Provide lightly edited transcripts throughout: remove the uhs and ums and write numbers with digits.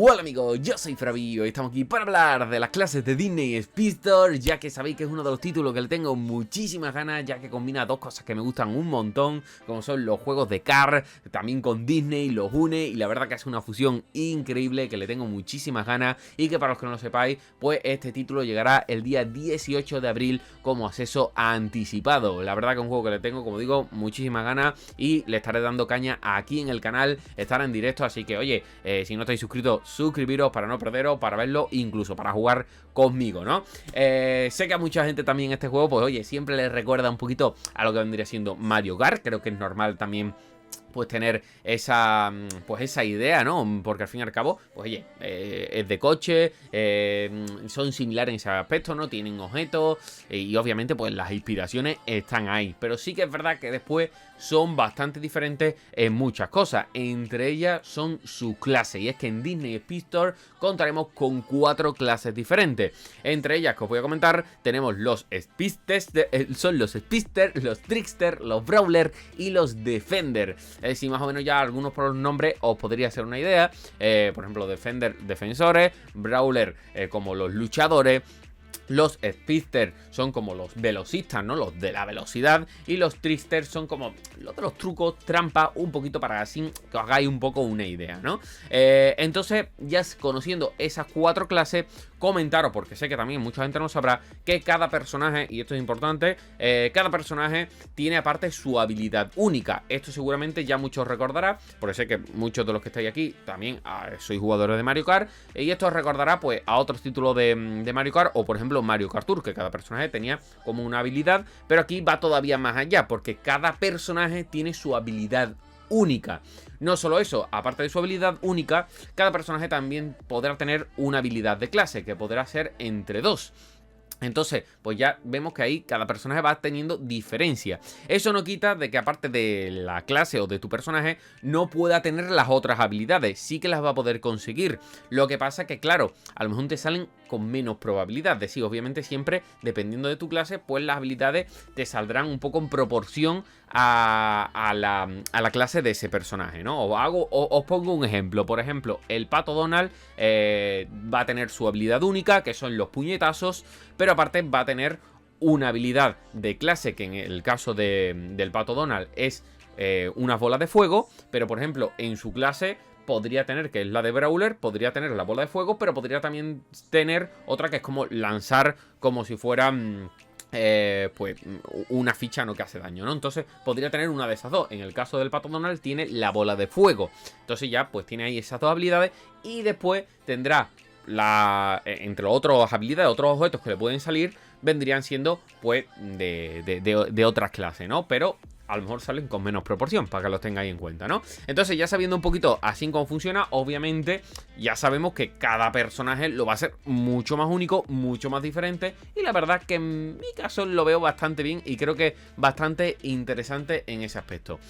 Hola amigos, yo soy Fravillo y estamos aquí para hablar de las clases de Disney Speedster, ya que sabéis que es uno de los títulos que le tengo muchísimas ganas, ya que combina dos cosas que me gustan un montón, como son los juegos de car, también con Disney, los une y la verdad que es una fusión increíble que le tengo muchísimas ganas y que para los que no lo sepáis, pues este título llegará el día 18 de abril como acceso anticipado. La verdad que es un juego que le tengo, como digo, muchísimas ganas y le estaré dando caña aquí en el canal, estará en directo, así que oye, si no estáis suscritos, suscribiros para no perderos, para verlo, incluso para jugar conmigo, ¿no? Sé que a mucha gente también este juego, pues oye, siempre les recuerda un poquito a lo que vendría siendo Mario Kart. Creo que es normal también pues tener esa idea, ¿no? Porque al fin y al cabo, pues oye, es de coche, son similares en ese aspecto, ¿no? Tienen objetos y obviamente pues las inspiraciones están ahí. Pero sí que es verdad que después son bastante diferentes en muchas cosas. Entre ellas son sus clases. Y es que en Disney Speedster contaremos con 4 clases diferentes. Entre ellas, que os voy a comentar, tenemos los Speedsters, son los Speedster, los Trickster, los Brawler y los Defender. Si más o menos ya algunos por los nombres os podría hacer una idea. Por ejemplo, Defender, defensores, Brawler como los luchadores. Los Speedster son como los velocistas, ¿no? Los de la velocidad. Y los Trickster son como los de los trucos, trampas, un poquito para así que os hagáis un poco una idea, ¿no? Entonces, ya conociendo esas 4 clases, comentaros, porque sé que también mucha gente no sabrá, que cada personaje, y esto es importante, cada personaje tiene aparte su habilidad única. Esto seguramente ya muchos recordará, porque sé que muchos de los que estáis aquí también sois jugadores de Mario Kart, y esto os recordará pues a otros títulos de Mario Kart, o por ejemplo Mario Kart Tour, que cada personaje tenía como una habilidad, pero aquí va todavía más allá, porque cada personaje tiene su habilidad única. No solo eso, aparte de su habilidad única, cada personaje también podrá tener una habilidad de clase, que podrá ser entre 2. Entonces, pues ya vemos que ahí cada personaje va teniendo diferencia. Eso no quita de que aparte de la clase o de tu personaje, no pueda tener las otras habilidades. Sí que las va a poder conseguir. Lo que pasa que, claro, a lo mejor te salen con menos probabilidad. De sí, obviamente siempre, dependiendo de tu clase, pues las habilidades te saldrán un poco en proporción a la clase de ese personaje, ¿no? Os pongo un ejemplo. Por ejemplo, el Pato Donald va a tener su habilidad única, que son los puñetazos, pero aparte va a tener una habilidad de clase, que en el caso del Pato Donald es unas bolas de fuego, pero por ejemplo, en su clase podría tener, que es la de Brawler, podría tener la bola de fuego, pero podría también tener otra que es como lanzar como si fuera pues una ficha no que hace daño, ¿no? Entonces podría tener una de esas dos. En el caso del Pato Donald tiene la bola de fuego. Entonces ya pues tiene ahí esas dos habilidades y después tendrá entre otras habilidades, otros objetos que le pueden salir, vendrían siendo pues de otras clases, ¿no? Pero a lo mejor salen con menos proporción, para que los tengáis en cuenta, ¿no? Entonces, ya sabiendo un poquito así cómo funciona, obviamente ya sabemos que cada personaje lo va a hacer mucho más único, mucho más diferente. Y la verdad que en mi caso lo veo bastante bien y creo que bastante interesante en ese aspecto.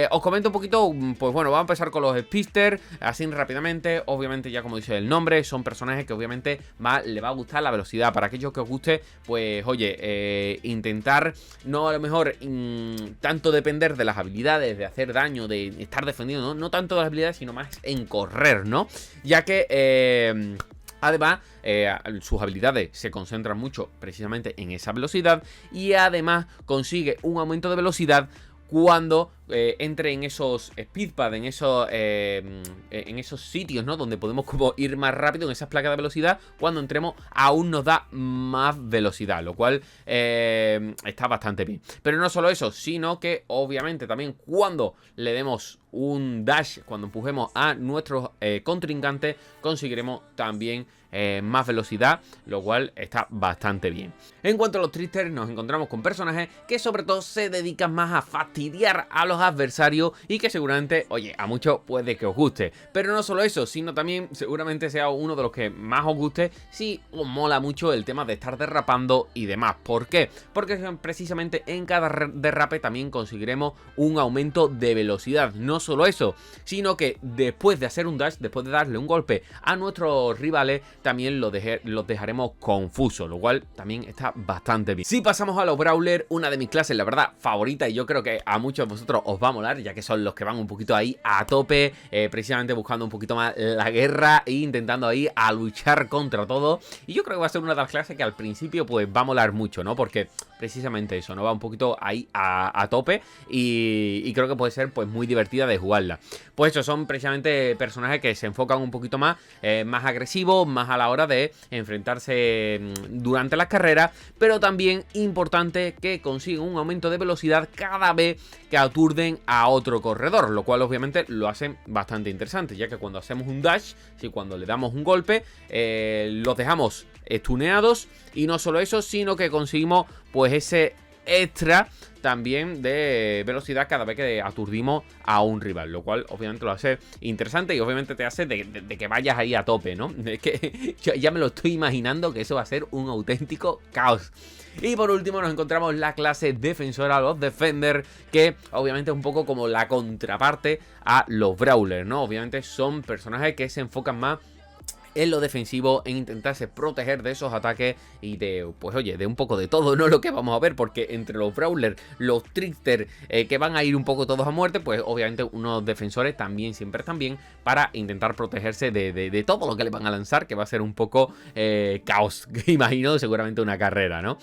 Os comento un poquito, pues bueno, vamos a empezar con los Speedster, así rápidamente. Obviamente, ya como dice el nombre, son personajes que obviamente le va a gustar la velocidad. Para aquellos que os guste, pues oye, intentar no a lo mejor tanto depender de las habilidades, de hacer daño, de estar defendiendo, no tanto de las habilidades, sino más en correr, ¿no? Ya que además, sus habilidades se concentran mucho precisamente en esa velocidad y además consigue un aumento de velocidad cuando entre en esos speedpad, en esos sitios, ¿no? Donde podemos como ir más rápido en esas placas de velocidad. Cuando entremos aún nos da más velocidad, lo cual está bastante bien. Pero no solo eso, sino que obviamente también cuando le demos un dash, cuando empujemos a nuestros contrincantes, conseguiremos también más velocidad, lo cual está bastante bien. En cuanto a los Tricksters, nos encontramos con personajes que sobre todo se dedican más a fastidiar a los adversarios y que seguramente, oye, a muchos puede que os guste. Pero no solo eso, sino también seguramente sea uno de los que más os guste si os mola mucho el tema de estar derrapando y demás. ¿Por qué? Porque precisamente en cada derrape también conseguiremos un aumento de velocidad. No solo eso, sino que después de hacer un dash, después de darle un golpe a nuestros rivales, también los dejaremos confusos, lo cual también está bastante bien. Si pasamos a los Brawler, una de mis clases, la verdad, favorita, y yo creo que a muchos de vosotros os va a molar, ya que son los que van un poquito ahí a tope, precisamente buscando un poquito más la guerra e intentando ahí a luchar contra todo. Y yo creo que va a ser una de las clases que al principio pues va a molar mucho, ¿no? Porque precisamente eso, ¿no? Va un poquito ahí a tope y creo que puede ser pues muy divertida de jugarla. Pues eso, son precisamente personajes que se enfocan un poquito más, más agresivos, más a la hora de enfrentarse durante las carreras, pero también importante que consiguen un aumento de velocidad cada vez que aturden a otro corredor, lo cual obviamente lo hacen bastante interesante, ya que cuando hacemos un dash, si cuando le damos un golpe, los dejamos stuneados, y no solo eso, sino que conseguimos pues ese extra también de velocidad cada vez que aturdimos a un rival, lo cual obviamente lo hace interesante y obviamente te hace de que vayas ahí a tope, ¿no? Es que yo ya me lo estoy imaginando que eso va a ser un auténtico caos. Y por último nos encontramos la clase defensora, los Defender, que obviamente es un poco como la contraparte a los Brawlers, ¿no? Obviamente son personajes que se enfocan más en lo defensivo, en intentarse proteger de esos ataques y de, pues oye, de un poco de todo, ¿no? Lo que vamos a ver, porque entre los Brawlers, los Trickster, que van a ir un poco todos a muerte, pues obviamente unos defensores también siempre están bien para intentar protegerse de todo lo que le van a lanzar, que va a ser un poco caos, imagino, seguramente una carrera, ¿no?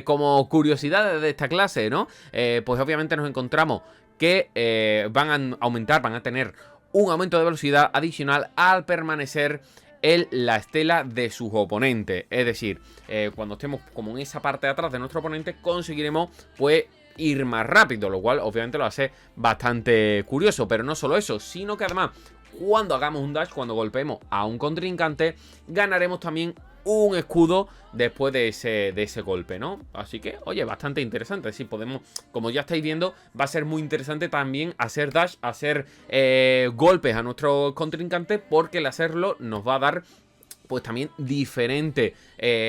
Como curiosidades de esta clase, ¿no? Pues obviamente nos encontramos que van a aumentar, van a tener un aumento de velocidad adicional al permanecer en la estela de sus oponentes. Es decir, cuando estemos como en esa parte de atrás de nuestro oponente, conseguiremos pues ir más rápido, lo cual obviamente lo hace bastante curioso. Pero no solo eso, sino que además cuando hagamos un dash, cuando golpeemos a un contrincante, ganaremos también un escudo después de ese golpe, ¿no? Así que, oye, bastante interesante. Si podemos, como ya estáis viendo, va a ser muy interesante también hacer dash, hacer golpes a nuestros contrincantes, porque el hacerlo nos va a dar pues también diferentes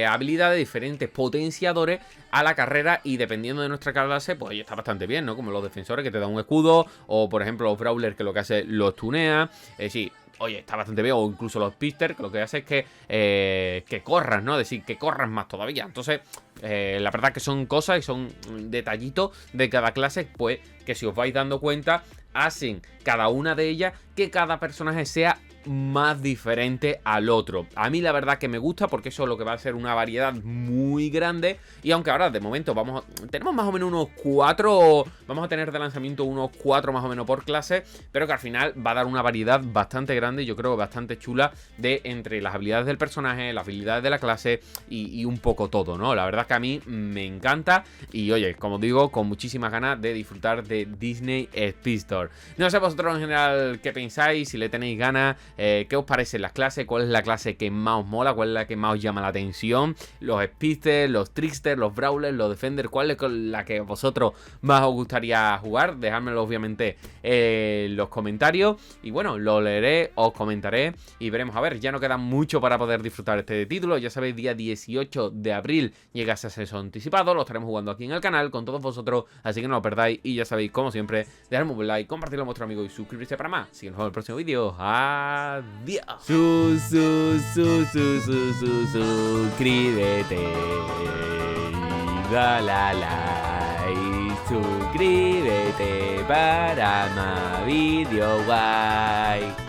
habilidades, diferentes potenciadores a la carrera, y dependiendo de nuestra clase, pues está bastante bien, ¿no? Como los defensores que te dan un escudo, o por ejemplo los Brawlers que lo que hace los tunea, sí. Oye, está bastante bien, o incluso los Pister, que lo que hace es que corras, ¿no? Es decir, que corras más todavía. Entonces, la verdad que son cosas y son detallitos de cada clase, pues, que si os vais dando cuenta, hacen cada una de ellas que cada personaje sea más diferente al otro. A mí la verdad que me gusta, porque eso es lo que va a ser una variedad muy grande. Y aunque ahora de momento tenemos más o menos unos 4, vamos a tener de lanzamiento unos 4 más o menos por clase, pero que al final va a dar una variedad bastante grande, yo creo bastante chula, de entre las habilidades del personaje, las habilidades de la clase y un poco todo, ¿no? La verdad que a mí me encanta y oye, como digo, con muchísimas ganas de disfrutar de Disney Speedstore. No sé vosotros en general qué pensáis, si le tenéis ganas. ¿Qué os parecen las clases? ¿Cuál es la clase que más os mola? ¿Cuál es la que más os llama la atención? Los Speedsters, los Tricksters, los Brawlers, los Defenders. ¿Cuál es la que a vosotros más os gustaría jugar? Dejádmelo obviamente en los comentarios. Y bueno, lo leeré, os comentaré y veremos. A ver, ya no queda mucho para poder disfrutar este título. Ya sabéis, día 18 de abril llega ese acceso anticipado. Lo estaremos jugando aquí en el canal con todos vosotros. Así que no lo perdáis. Y ya sabéis, como siempre, dejadme un buen like, compartirlo con vuestro amigo y suscribirse para más. Si nos vemos en el próximo vídeo. Adiós. Suscríbete. Dale like. Suscríbete para más vídeos guay.